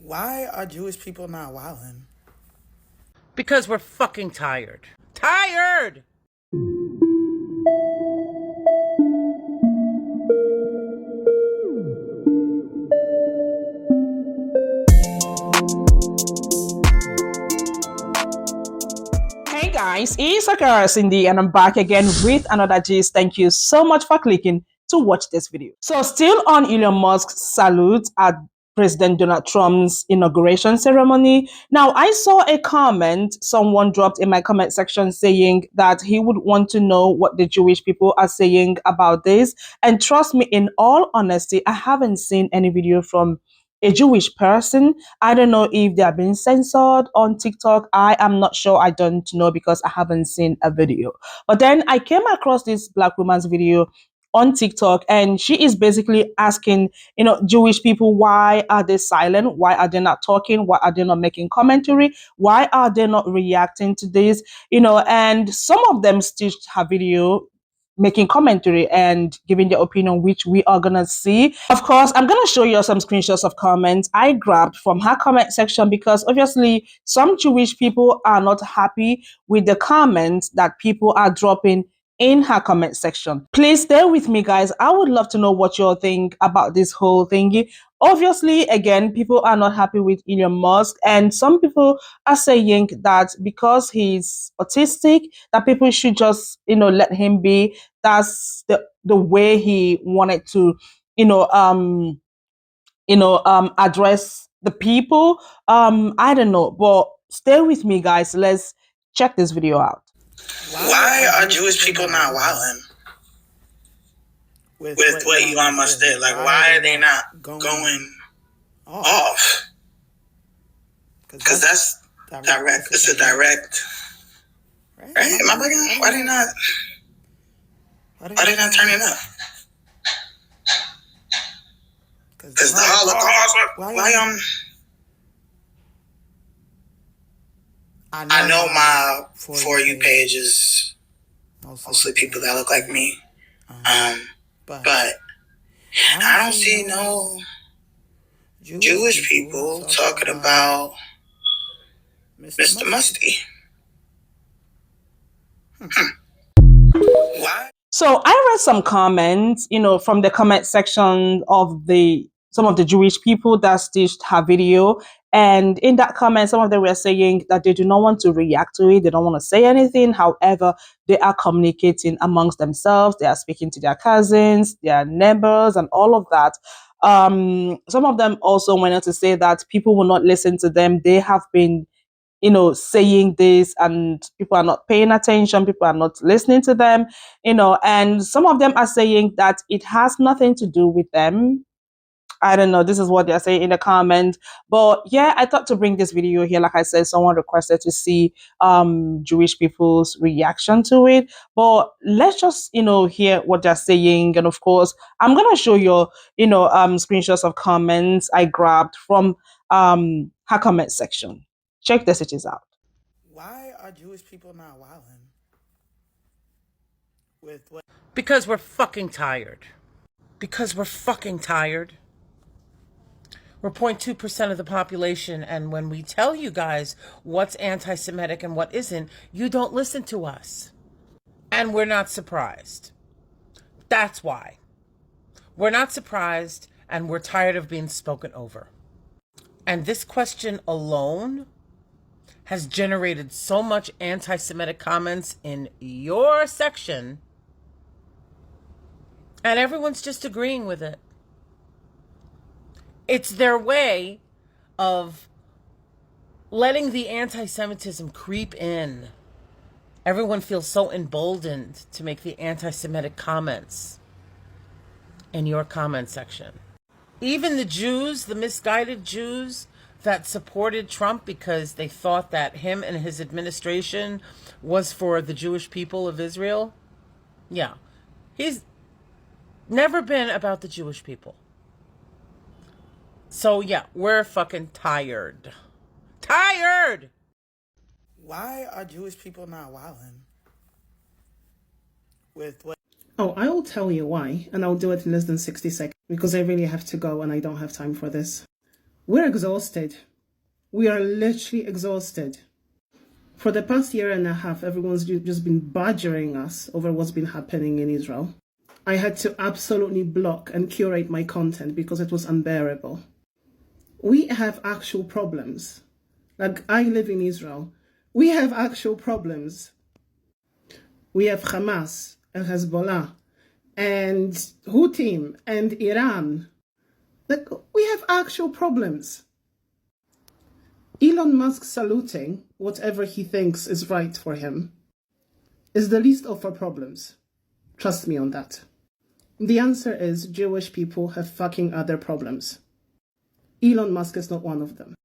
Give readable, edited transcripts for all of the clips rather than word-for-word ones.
Why are Jewish people not wildin'? Because we're fucking tired. Tired! Hey guys, it's Akara Cindy and I'm back again with another gist. Thank you so much for clicking to watch this video. So still on Elon Musk's salute at President Donald Trump's inauguration ceremony. Now I saw a comment someone dropped in my comment section saying that he would want to know what the Jewish people are saying about this. And trust me, in all honesty, I haven't seen any video from a Jewish person. I don't know if they are being censored on TikTok. I am not sure. I don't know because I haven't seen a video. But then I came across this black woman's video on TikTok, and she is basically asking, Jewish people, why are they silent? Why are they not talking? Why are they not making commentary? Why are they not reacting to this? And some of them stitched her video making commentary and giving their opinion, which we are gonna see. Of course, I'm gonna show you some screenshots of comments I grabbed from her comment section because obviously some Jewish people are not happy with the comments that people are dropping in her comment section. Please stay with me, guys. I would love to know what you all think about this whole thingy. Obviously, again, people are not happy with Elon Musk, and some people are saying that because he's autistic, that people should just, let him be. That's the way he wanted to, address the people. I don't know, but stay with me, guys. Let's check this video out. Why are Jewish people not wildin'? With what Elon Musk did? Like, why are they not going off? Because that's direct. It's a direct. Right? Am I bugging? Why they not? Why they not turning up? Because the Holocaust. Why I know my For You page is mostly people that look like me. But I don't see no Jewish people talking about Mr. Musty. Why? So I read some comments, from the comment section of some of the Jewish people that stitched her video. And in that comment, some of them were saying that they do not want to react to it. They don't want to say anything. However, they are communicating amongst themselves. They are speaking to their cousins, their neighbors, and all of that. Some of them also went on to say that people will not listen to them. They have been saying this and people are not paying attention, people are not listening to them, and some of them are saying that it has nothing to do with them. I don't know. This is what they're saying in the comment. But yeah, I thought to bring this video here. Like I said, someone requested to see Jewish people's reaction to it. But let's just, hear what they're saying. And of course, I'm gonna show you, screenshots of comments I grabbed from her comment section. Check the stitches out. Why are Jewish people not wildin'? With what? Because we're fucking tired. Because we're fucking tired. We're 0.2% of the population, and when we tell you guys what's anti-Semitic and what isn't, you don't listen to us. And we're not surprised. That's why. We're not surprised, and we're tired of being spoken over. And this question alone has generated so much anti-Semitic comments in your section, and everyone's just agreeing with it. It's their way of letting the anti-Semitism creep in. Everyone feels so emboldened to make the anti-Semitic comments in your comment section. Even the Jews, the misguided Jews that supported Trump because they thought that him and his administration was for the Jewish people of Israel. Yeah, he's never been about the Jewish people. So yeah, we're fucking tired. Tired! Why are Jewish people not wildin'? With what? Oh, I will tell you why, and I'll do it in less than 60 seconds because I really have to go and I don't have time for this. We're exhausted. We are literally exhausted. For the past year and a half, everyone's just been badgering us over what's been happening in Israel. I had to absolutely block and curate my content because it was unbearable. We have actual problems. Like, I live in Israel. We have actual problems. We have Hamas and Hezbollah and Houthi and Iran. Like, we have actual problems. Elon Musk saluting whatever he thinks is right for him is the least of our problems. Trust me on that. The answer is Jewish people have fucking other problems. Elon Musk is not one of them.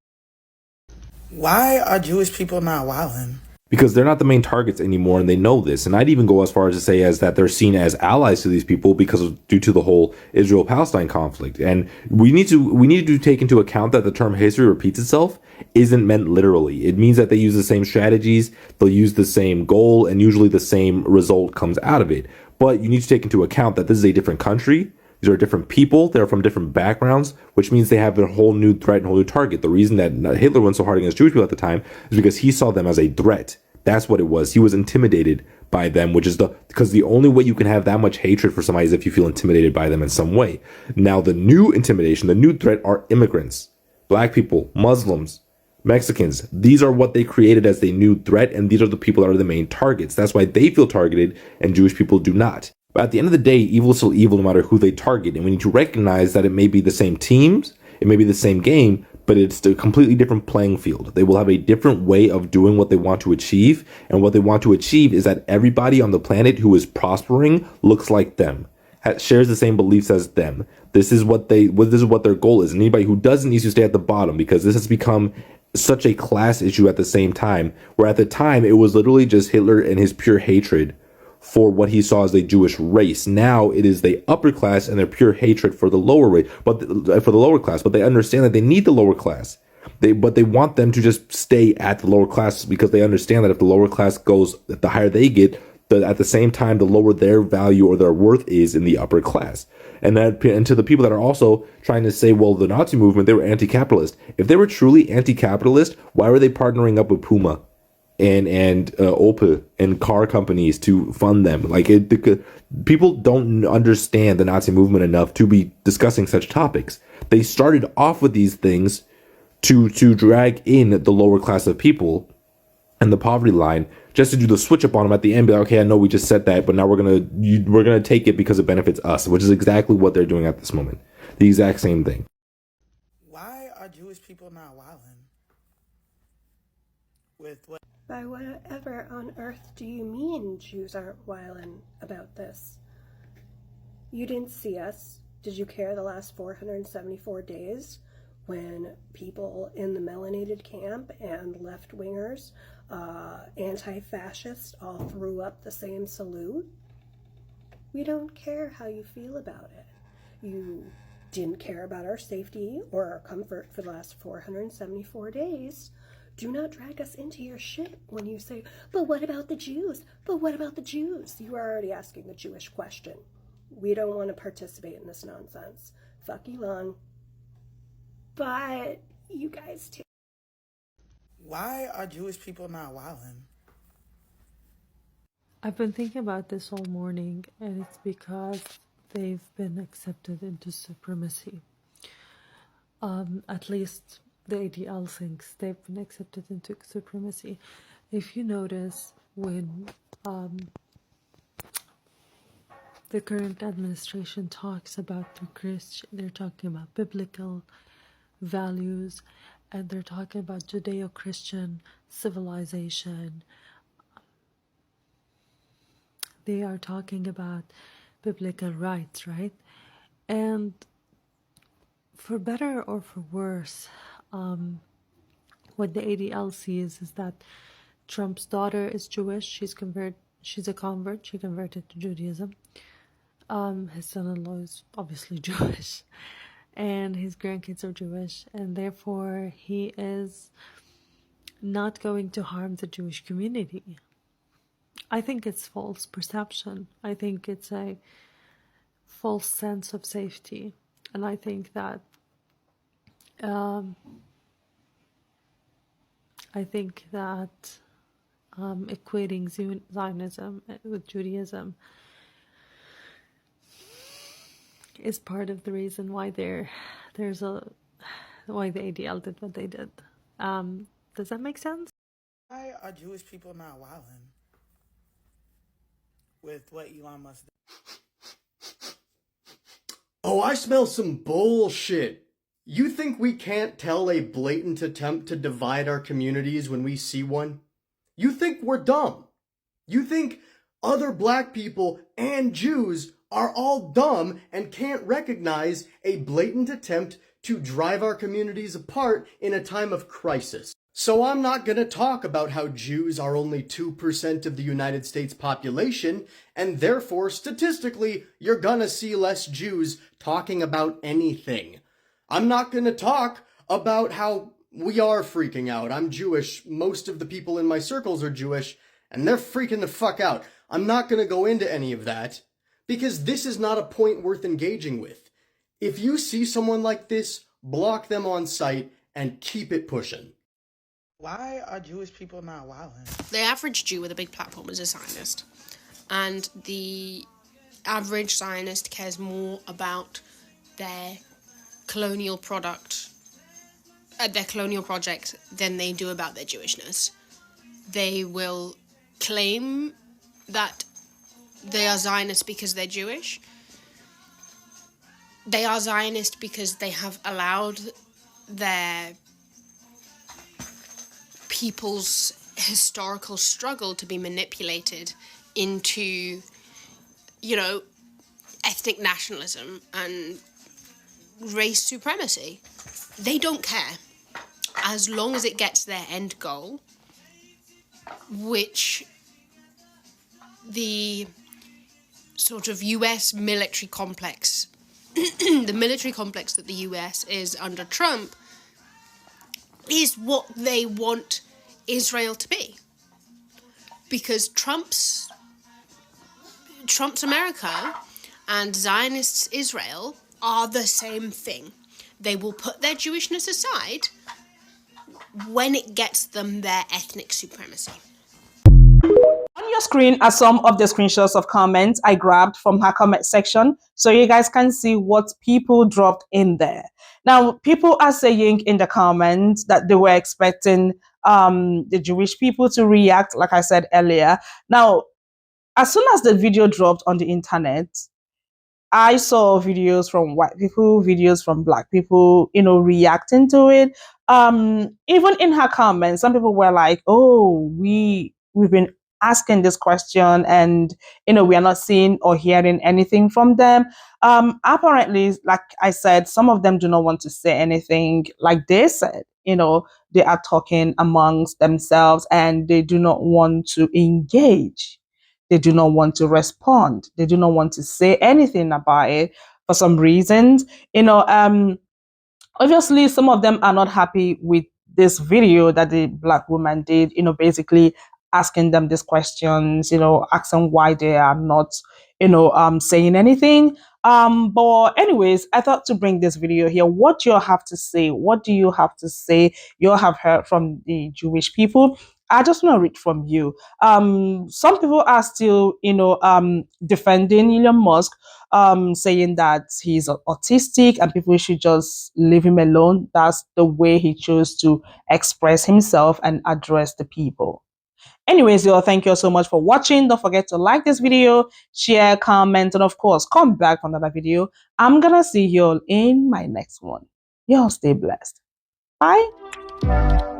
Why are Jewish people not wilding? Because they're not the main targets anymore, and they know this. And I'd even go as far as to say as that they're seen as allies to these people because of due to the whole Israel-Palestine conflict. And we need to take into account that the term history repeats itself isn't meant literally. It means that they use the same strategies, they'll use the same goal, and usually the same result comes out of it. But you need to take into account that this is a different country. These are different people. They're from different backgrounds, which means they have a whole new threat and whole new target. The reason that Hitler went so hard against Jewish people at the time is because he saw them as a threat. That's what it was. He was intimidated by them, which is because the only way you can have that much hatred for somebody is if you feel intimidated by them in some way. Now, the new intimidation, the new threat are immigrants, black people, Muslims, Mexicans. These are what they created as the new threat, and these are the people that are the main targets. That's why they feel targeted and Jewish people do not. But at the end of the day, evil is still evil no matter who they target. And we need to recognize that it may be the same teams, it may be the same game, but it's a completely different playing field. They will have a different way of doing what they want to achieve. And what they want to achieve is that everybody on the planet who is prospering looks like them, shares the same beliefs as them. This is what their goal is. And anybody who doesn't needs to stay at the bottom, because this has become such a class issue at the same time, where at the time it was literally just Hitler and his pure hatred for what he saw as a Jewish race. Now it is the upper class and their pure hatred for the lower race, but for the lower class. But they understand that they need the lower class. But they want them to just stay at the lower class because they understand that if the lower class goes, the higher they get, at the same time, the lower their value or their worth is in the upper class. And to the people that are also trying to say, well, the Nazi movement, they were anti-capitalist. If they were truly anti-capitalist, why were they partnering up with Puma and Opel and car companies to fund them? People don't understand the Nazi movement enough to be discussing such topics. They started off with these things to drag in the lower class of people and the poverty line, just to do the switch up on them at the end. Be like, okay, I know we just said that, but now we're gonna take it because it benefits us, which is exactly what they're doing at this moment. The exact same thing. Why are Jewish people not wilding? With what? By whatever on earth do you mean Jews aren't wildin' about this? You didn't see us. Did you care the last 474 days when people in the melanated camp and left-wingers, anti-fascists, all threw up the same salute? We don't care how you feel about it. You didn't care about our safety or our comfort for the last 474 days. Do not drag us into your shit when you say, but what about the Jews? But what about the Jews? You are already asking the Jewish question. We don't want to participate in this nonsense. Fuck Elon. But you guys too. Why are Jewish people not wilding? I've been thinking about this all morning, and it's because they've been accepted into supremacy. At least the ADL thinks they've been accepted into supremacy. If you notice, when the current administration talks about the Christian, they're talking about biblical values, and they're talking about Judeo-Christian civilization. They are talking about biblical rights, right? And for better or for worse, what the ADL sees is that Trump's daughter is Jewish. She's a convert. She converted to Judaism. His son-in-law is obviously Jewish, and his grandkids are Jewish, and therefore he is not going to harm the Jewish community. I think it's false perception. I think it's a false sense of safety. And I think that I think that equating Zionism with Judaism is part of the reason why why the ADL did what they did. Does that make sense? Why are Jewish people not wilding with what Elon Musk did? Oh, I smell some bullshit. You think we can't tell a blatant attempt to divide our communities when we see one? You think we're dumb. You think other black people and Jews are all dumb and can't recognize a blatant attempt to drive our communities apart in a time of crisis. So I'm not gonna talk about how Jews are only 2% of the United States population, and therefore, statistically, you're gonna see less Jews talking about anything. I'm not gonna talk about how we are freaking out. I'm Jewish. Most of the people in my circles are Jewish, and they're freaking the fuck out. I'm not gonna go into any of that, because this is not a point worth engaging with. If you see someone like this, block them on sight and keep it pushing. Why are Jewish people not wilding? The average Jew with a big platform is a Zionist. And the average Zionist cares more about their colonial project than they do about their Jewishness. They will claim that they are Zionist because they're Jewish. They are Zionist because they have allowed their people's historical struggle to be manipulated into, ethnic nationalism and race supremacy. They don't care as long as it gets their end goal, which the sort of US military complex, the military complex that the US is under Trump, is what they want Israel to be. Because Trump's America and Zionists' Israel are the same thing. They will put their Jewishness aside when it gets them their ethnic supremacy. On your screen are some of the screenshots of comments I grabbed from her comment section, so you guys can see what people dropped in there. Now, people are saying in the comments that they were expecting the Jewish people to react, like I said earlier. Now, as soon as the video dropped on the internet, I saw videos from white people, videos from black people, reacting to it. Even in her comments, some people were like, "Oh, we've been asking this question, and we are not seeing or hearing anything from them." Apparently, like I said, some of them do not want to say anything. Like they said, they are talking amongst themselves, and they do not want to engage. They do not want to respond. They do not want to say anything about it for some reasons. Obviously, some of them are not happy with this video that the black woman did, basically asking them these questions, asking why they are not, saying anything. But anyways, I thought to bring this video here. What do you have to say? What do you have to say? You have heard from the Jewish people. I just want to read from you. Some people are still, defending Elon Musk, saying that he's autistic and people should just leave him alone. That's the way he chose to express himself and address the people. Anyways, y'all, thank you all so much for watching. Don't forget to like this video, share, comment, and of course, come back for another video. I'm gonna see you all in my next one. Y'all stay blessed. Bye.